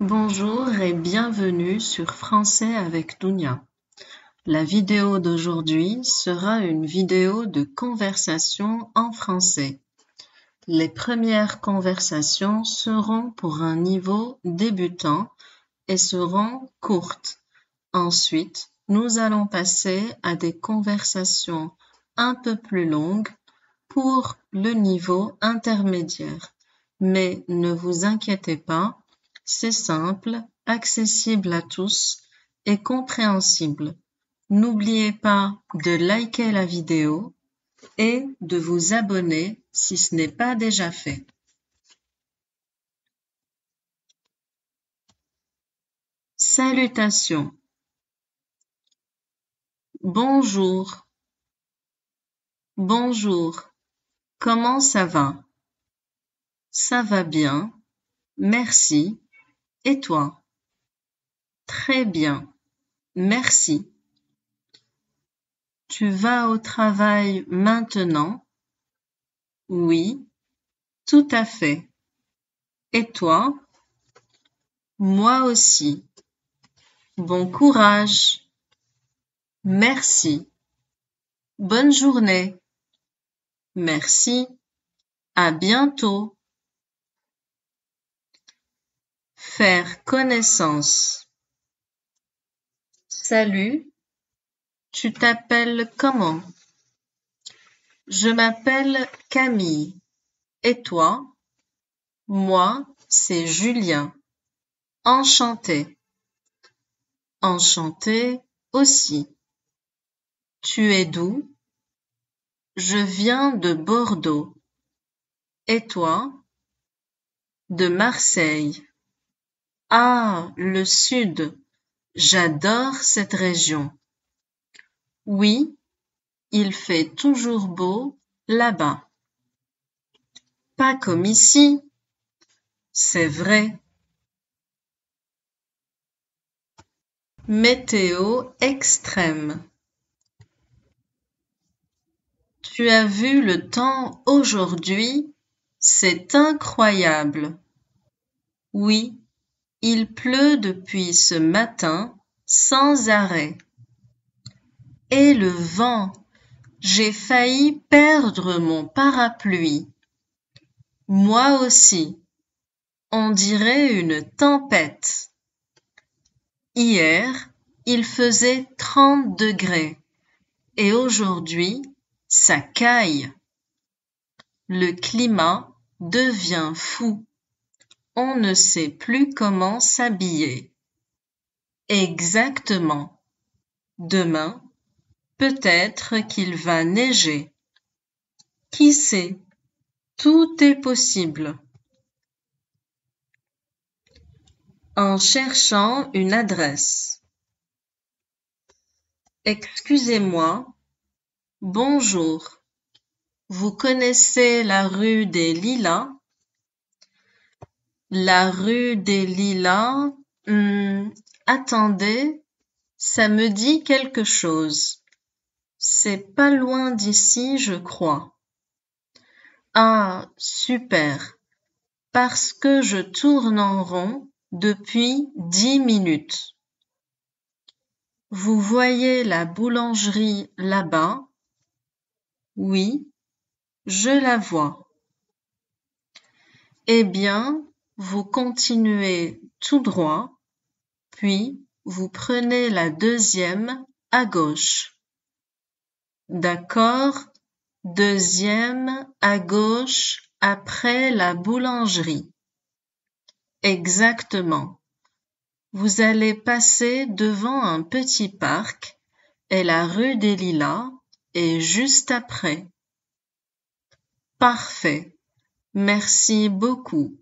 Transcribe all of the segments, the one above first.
Bonjour et bienvenue sur Français avec Dounia. La vidéo d'aujourd'hui sera une vidéo de conversation en français. Les premières conversations seront pour un niveau débutant et seront courtes. Ensuite, nous allons passer à des conversations un peu plus longues pour le niveau intermédiaire. Mais ne vous inquiétez pas, c'est simple, accessible à tous et compréhensible. N'oubliez pas de liker la vidéo et de vous abonner si ce n'est pas déjà fait. Salutations. Bonjour. Bonjour. Comment ça va? Ça va bien. Merci. Et toi? Très bien. Merci. Tu vas au travail maintenant? Oui, tout à fait. Et toi? Moi aussi. Bon courage. Merci. Bonne journée. Merci. À bientôt. Faire connaissance. Salut. Tu t'appelles comment? Je m'appelle Camille. Et toi? Moi, c'est Julien. Enchanté. Enchanté aussi. Tu es d'où? Je viens de Bordeaux. Et toi? De Marseille. Ah, le sud. J'adore cette région. Oui, il fait toujours beau là-bas. Pas comme ici. C'est vrai. Météo extrême. Tu as vu le temps aujourd'hui? C'est incroyable. Oui, il pleut depuis ce matin sans arrêt. Et le vent, j'ai failli perdre mon parapluie. Moi aussi. On dirait une tempête. Hier, il faisait 30 degrés et aujourd'hui, ça caille. Le climat devient fou. On ne sait plus comment s'habiller. Exactement. Demain, peut-être qu'il va neiger. Qui sait? Tout est possible. En cherchant une adresse. Excusez-moi. Bonjour. Vous connaissez la rue des Lilas? La rue des Lilas? Attendez, ça me dit quelque chose. C'est pas loin d'ici, je crois. Ah, super. Parce que je tourne en rond depuis 10 minutes. Vous voyez la boulangerie là-bas? Oui, je la vois. Eh bien, vous continuez tout droit, puis vous prenez la deuxième à gauche. D'accord, deuxième à gauche après la boulangerie. Exactement. Vous allez passer devant un petit parc et la rue des Lilas est juste après. Parfait. Merci beaucoup.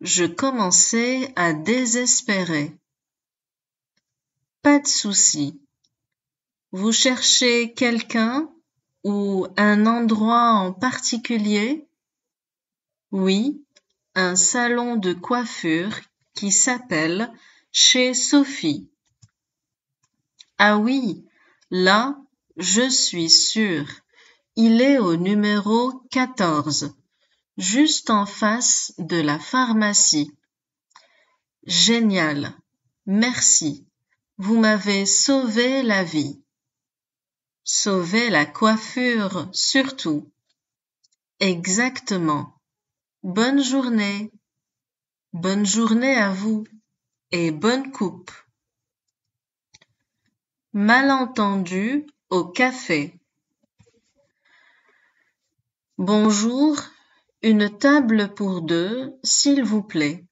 Je commençais à désespérer. Pas de souci. Vous cherchez quelqu'un ou un endroit en particulier? Oui, un salon de coiffure qui s'appelle Chez Sophie. Ah oui, là, je suis sûre. Il est au numéro 14, juste en face de la pharmacie. Génial. Merci. Vous m'avez sauvé la vie. Sauvé la coiffure, surtout. Exactement. Bonne journée. Bonne journée à vous et bonne coupe. Malentendu au café. Bonjour, une table pour deux, s'il vous plaît.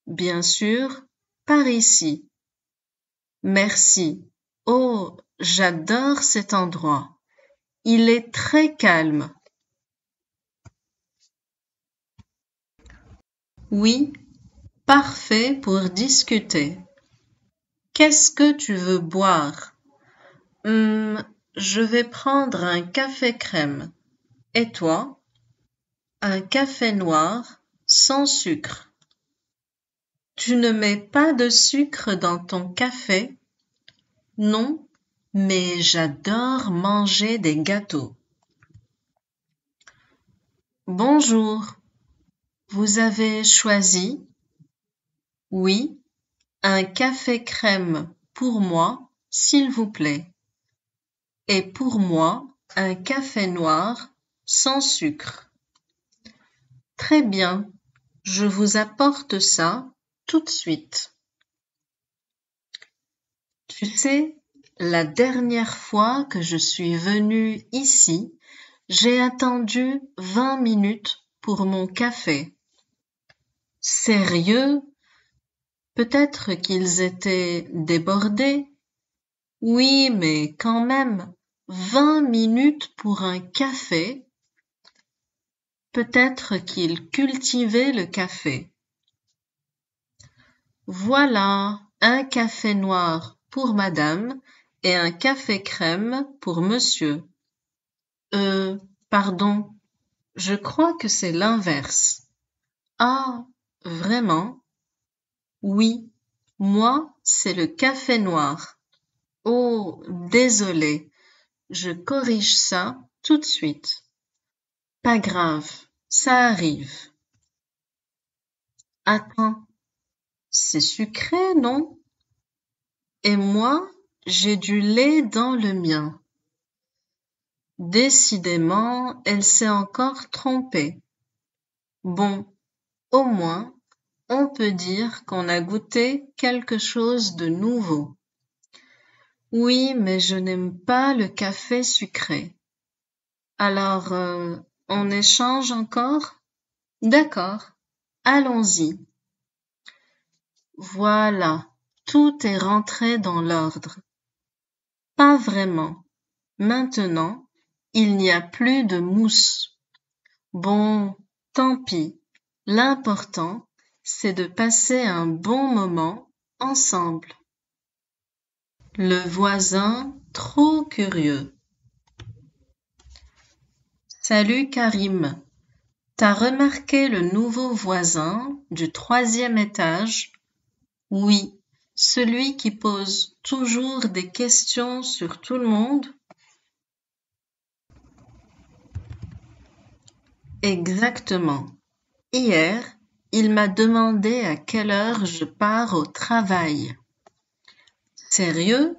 Bien sûr, par ici. Merci. Oh, j'adore cet endroit. Il est très calme. Oui, parfait pour discuter. Qu'est-ce que tu veux boire? Je vais prendre un café crème. Et toi? Un café noir sans sucre. Tu ne mets pas de sucre dans ton café? Non, mais j'adore manger des gâteaux. Bonjour. Vous avez choisi? Oui, un café crème pour moi, s'il vous plaît. Et pour moi, un café noir sans sucre. Très bien, je vous apporte ça tout de suite. Tu sais, la dernière fois que je suis venue ici, j'ai attendu 20 minutes pour mon café. Sérieux? Peut-être qu'ils étaient débordés. Oui, mais quand même, 20 minutes pour un café. Peut-être qu'ils cultivaient le café. Voilà, un café noir pour madame et un café crème pour monsieur. Pardon, je crois que c'est l'inverse. Ah, vraiment? Oui, moi, c'est le café noir. Oh, désolé, je corrige ça tout de suite. Pas grave, ça arrive. Attends, c'est sucré, non? Et moi, j'ai du lait dans le mien. Décidément, elle s'est encore trompée. Bon, au moins, on peut dire qu'on a goûté quelque chose de nouveau. Oui, mais je n'aime pas le café sucré. Alors, on échange encore? D'accord, allons-y. Voilà, tout est rentré dans l'ordre. Pas vraiment. Maintenant, il n'y a plus de mousse. Bon, tant pis. L'important, c'est de passer un bon moment ensemble. Le voisin trop curieux. Salut Karim. T'as remarqué le nouveau voisin du 3e étage? Oui, celui qui pose toujours des questions sur tout le monde? Exactement. Hier, il m'a demandé à quelle heure je pars au travail. Sérieux?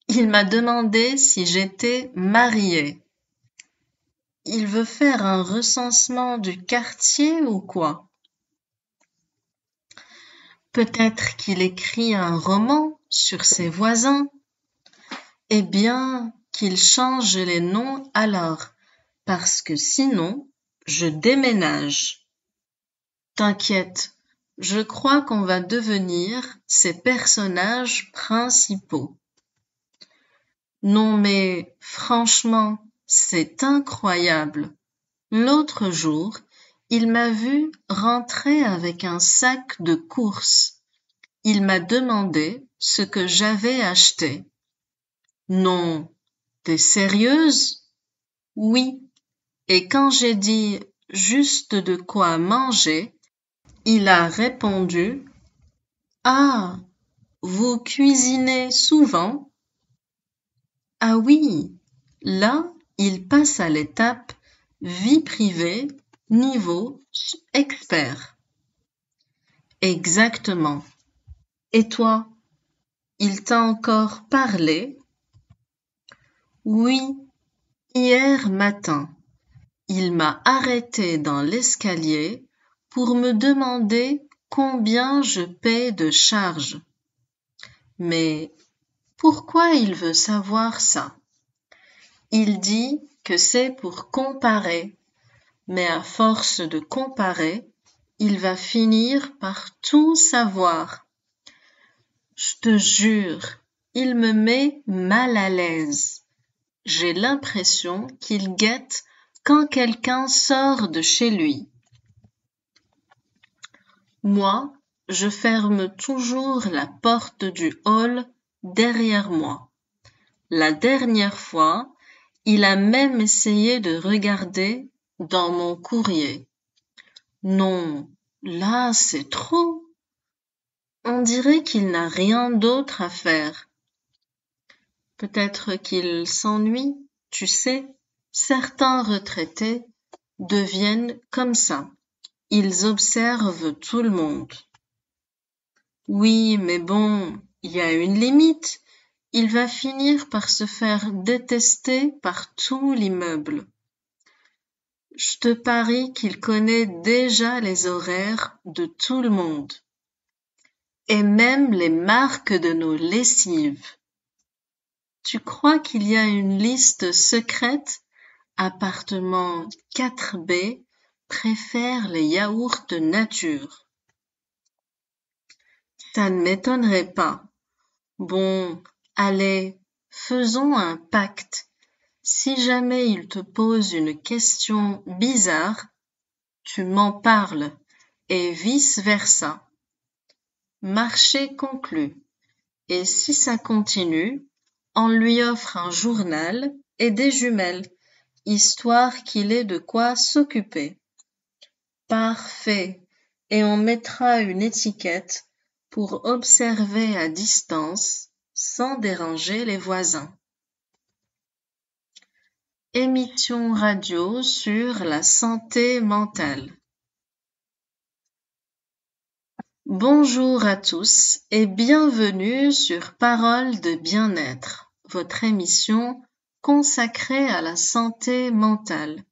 Il m'a demandé si j'étais mariée. Il veut faire un recensement du quartier ou quoi? Peut-être qu'il écrit un roman sur ses voisins. Eh bien, qu'il change les noms alors, parce que sinon, je déménage. T'inquiète, je crois qu'on va devenir ses personnages principaux. Non mais, franchement, c'est incroyable. L'autre jour, il m'a vu rentrer avec un sac de courses. Il m'a demandé ce que j'avais acheté. Non, t'es sérieuse? Oui. Et quand j'ai dit juste de quoi manger, il a répondu: Ah, vous cuisinez souvent? Ah oui, là, il passe à l'étape vie privée, niveau expert. Exactement. Et toi, il t'a encore parlé? Oui, hier matin. Il m'a arrêté dans l'escalier pour me demander combien je paie de charges. Mais pourquoi il veut savoir ça? Il dit que c'est pour comparer, mais à force de comparer, il va finir par tout savoir. Je te jure, il me met mal à l'aise. J'ai l'impression qu'il guette quand quelqu'un sort de chez lui. Moi, je ferme toujours la porte du hall derrière moi. La dernière fois, il a même essayé de regarder dans mon courrier. Non, là, c'est trop. On dirait qu'il n'a rien d'autre à faire. Peut-être qu'il s'ennuie, tu sais. Certains retraités deviennent comme ça. Ils observent tout le monde. Oui, mais bon, il y a une limite. Il va finir par se faire détester par tout l'immeuble. Je te parie qu'il connaît déjà les horaires de tout le monde. Et même les marques de nos lessives. Tu crois qu'il y a une liste secrète? Appartement 4B préfère les yaourts nature. Ça ne m'étonnerait pas. Bon, allez, faisons un pacte. Si jamais il te pose une question bizarre, tu m'en parles, et vice-versa. Marché conclu. Et si ça continue, on lui offre un journal et des jumelles, histoire qu'il ait de quoi s'occuper. Parfait. Et on mettra une étiquette pour observer à distance sans déranger les voisins. Émission radio sur la santé mentale. Bonjour à tous et bienvenue sur Parole de bien-être, votre émission consacrée à la santé mentale.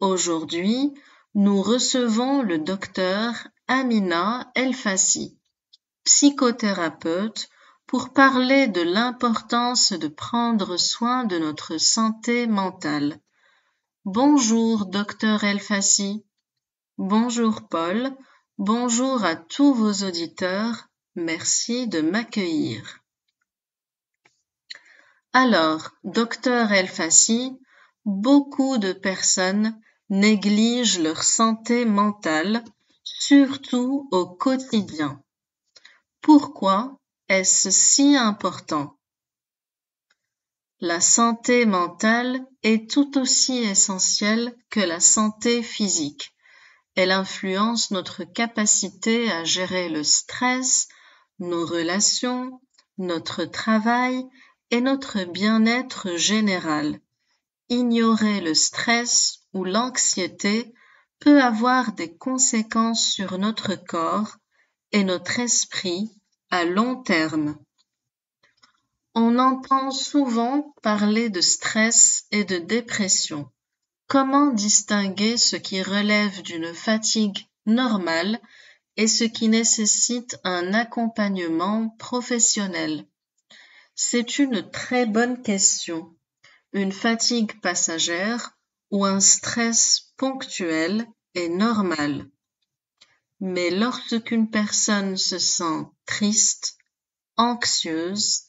Aujourd'hui, nous recevons le docteur Amina El-Fassi, psychothérapeute, pour parler de l'importance de prendre soin de notre santé mentale. Bonjour, docteur El-Fassi. Bonjour, Paul. Bonjour à tous vos auditeurs. Merci de m'accueillir. Alors, docteur El-Fassi, beaucoup de personnes négligent leur santé mentale, surtout au quotidien. Pourquoi est-ce si important? La santé mentale est tout aussi essentielle que la santé physique. Elle influence notre capacité à gérer le stress, nos relations, notre travail et notre bien-être général. Ignorer le stress ou l'anxiété peut avoir des conséquences sur notre corps et notre esprit à long terme. On entend souvent parler de stress et de dépression. Comment distinguer ce qui relève d'une fatigue normale et ce qui nécessite un accompagnement professionnel? C'est une très bonne question. Une fatigue passagère ou un stress ponctuel est normal. Mais lorsqu'une personne se sent triste, anxieuse,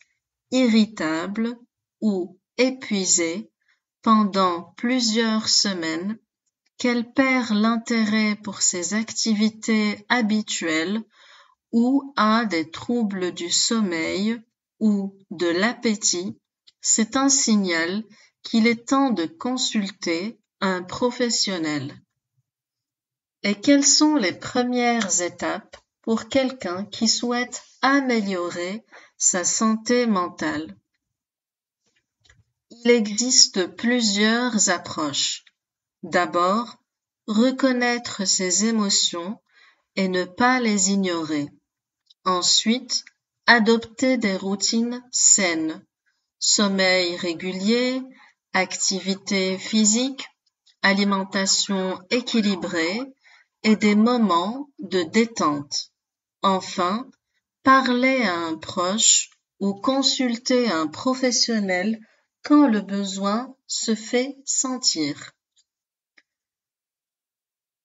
irritable ou épuisée pendant plusieurs semaines, qu'elle perd l'intérêt pour ses activités habituelles ou a des troubles du sommeil ou de l'appétit, c'est un signal qu'il est temps de consulter un professionnel. Et quelles sont les premières étapes pour quelqu'un qui souhaite améliorer sa santé mentale? Il existe plusieurs approches. D'abord, reconnaître ses émotions et ne pas les ignorer. Ensuite, adopter des routines saines, sommeil régulier, activité physique, alimentation équilibrée et des moments de détente. Enfin, parler à un proche ou consulter un professionnel quand le besoin se fait sentir.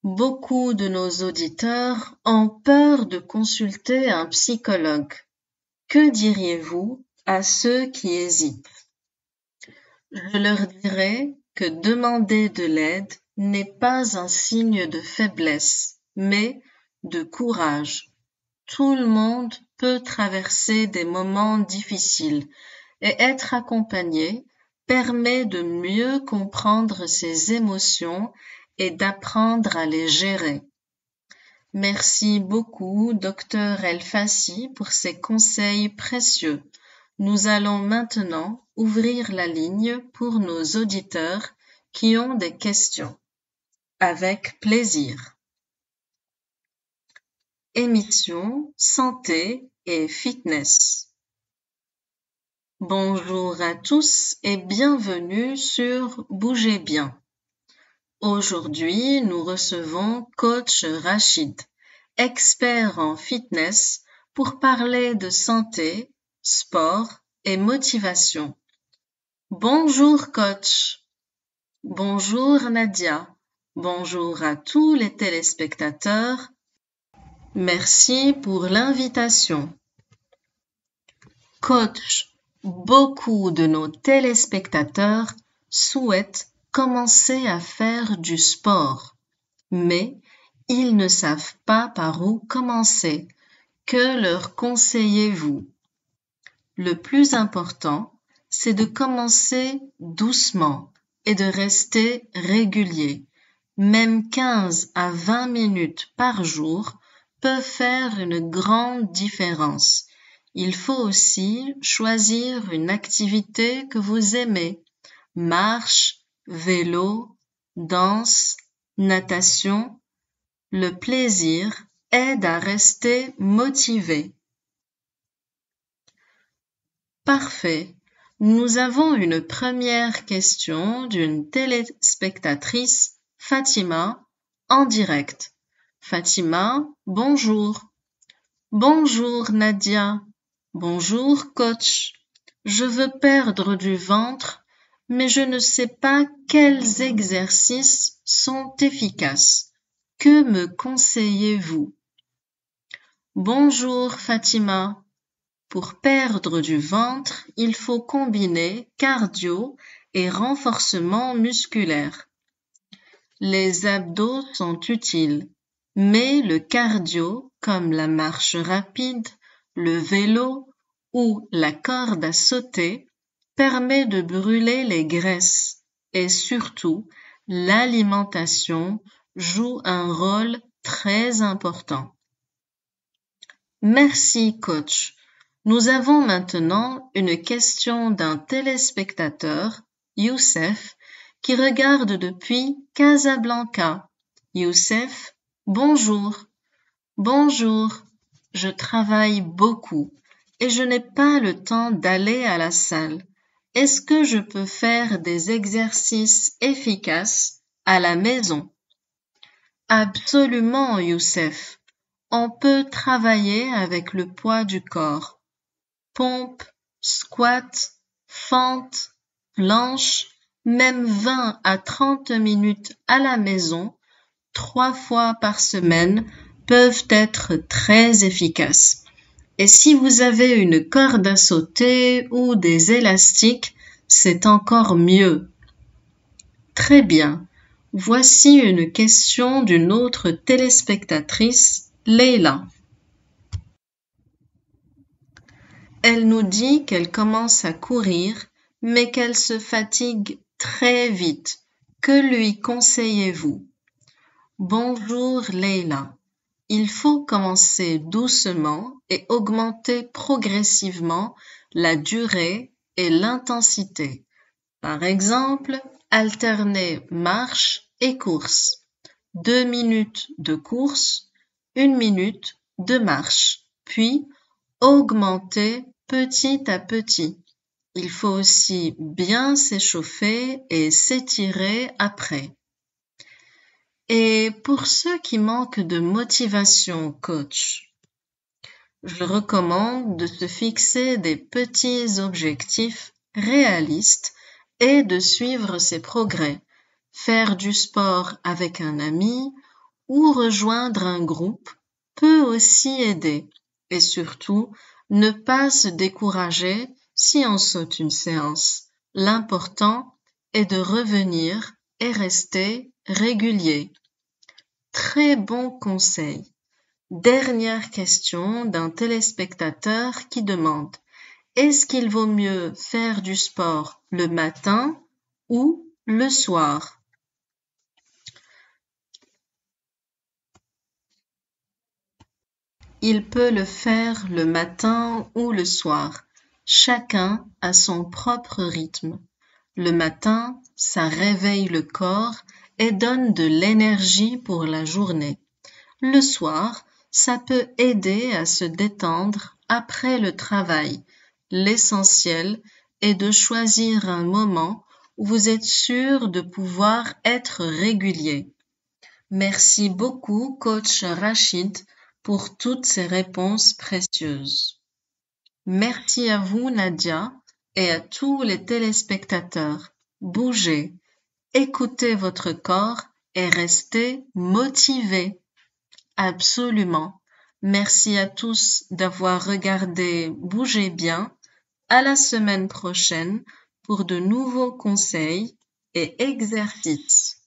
Beaucoup de nos auditeurs ont peur de consulter un psychologue. Que diriez-vous à ceux qui hésitent? Je leur dirais que demander de l'aide n'est pas un signe de faiblesse, mais de courage. Tout le monde peut traverser des moments difficiles et être accompagné permet de mieux comprendre ses émotions et d'apprendre à les gérer. Merci beaucoup, Dr El-Fassi, pour ces conseils précieux. Nous allons maintenant ouvrir la ligne pour nos auditeurs qui ont des questions. Avec plaisir. Émission Santé et Fitness. Bonjour à tous et bienvenue sur Bougez bien. Aujourd'hui, nous recevons Coach Rachid, expert en fitness, pour parler de santé, sport et motivation. Bonjour Coach. Bonjour Nadia. Bonjour à tous les téléspectateurs. Merci pour l'invitation. Coach, beaucoup de nos téléspectateurs souhaitent commencer à faire du sport, mais ils ne savent pas par où commencer. Que leur conseillez-vous? Le plus important, c'est de commencer doucement et de rester régulier. Même 15 à 20 minutes par jour peuvent faire une grande différence. Il faut aussi choisir une activité que vous aimez. Marche, vélo, danse, natation. Le plaisir aide à rester motivé. Parfait. Nous avons une première question d'une téléspectatrice, Fatima, en direct. Fatima, bonjour. Bonjour Nadia. Bonjour coach. Je veux perdre du ventre, mais je ne sais pas quels exercices sont efficaces. Que me conseillez-vous? Bonjour Fatima. Pour perdre du ventre, il faut combiner cardio et renforcement musculaire. Les abdos sont utiles, mais le cardio, comme la marche rapide, le vélo ou la corde à sauter, permet de brûler les graisses et surtout, l'alimentation joue un rôle très important. Merci coach. Nous avons maintenant une question d'un téléspectateur, Youssef, qui regarde depuis Casablanca. Youssef, bonjour. Bonjour. Je travaille beaucoup et je n'ai pas le temps d'aller à la salle. Est-ce que je peux faire des exercices efficaces à la maison? Absolument, Youssef. On peut travailler avec le poids du corps. Pompe, squat, fente, planche, même 20 à 30 minutes à la maison, 3 fois par semaine, peuvent être très efficaces. Et si vous avez une corde à sauter ou des élastiques, c'est encore mieux. Très bien. Voici une question d'une autre téléspectatrice, Leila. Elle nous dit qu'elle commence à courir, mais qu'elle se fatigue très vite. Que lui conseillez-vous? Bonjour Leila. Il faut commencer doucement et augmenter progressivement la durée et l'intensité. Par exemple, alterner marche et course. 2 minutes de course, 1 minute de marche, puis augmenter petit à petit. Il faut aussi bien s'échauffer et s'étirer après. Et pour ceux qui manquent de motivation coach, je recommande de se fixer des petits objectifs réalistes et de suivre ses progrès. Faire du sport avec un ami ou rejoindre un groupe peut aussi aider. Et surtout, ne pas se décourager si on saute une séance. L'important est de revenir et rester régulier. Très bon conseil. Dernière question d'un téléspectateur qui demande: est-ce qu'il vaut mieux faire du sport le matin ou le soir? Il peut le faire le matin ou le soir. Chacun a son propre rythme. Le matin, ça réveille le corps et donne de l'énergie pour la journée. Le soir, ça peut aider à se détendre après le travail. L'essentiel est de choisir un moment où vous êtes sûr de pouvoir être régulier. Merci beaucoup, coach Rachid, pour toutes ces réponses précieuses. Merci à vous, Nadia, et à tous les téléspectateurs. Bougez, écoutez votre corps et restez motivés. Absolument. Merci à tous d'avoir regardé Bougez bien. À la semaine prochaine pour de nouveaux conseils et exercices.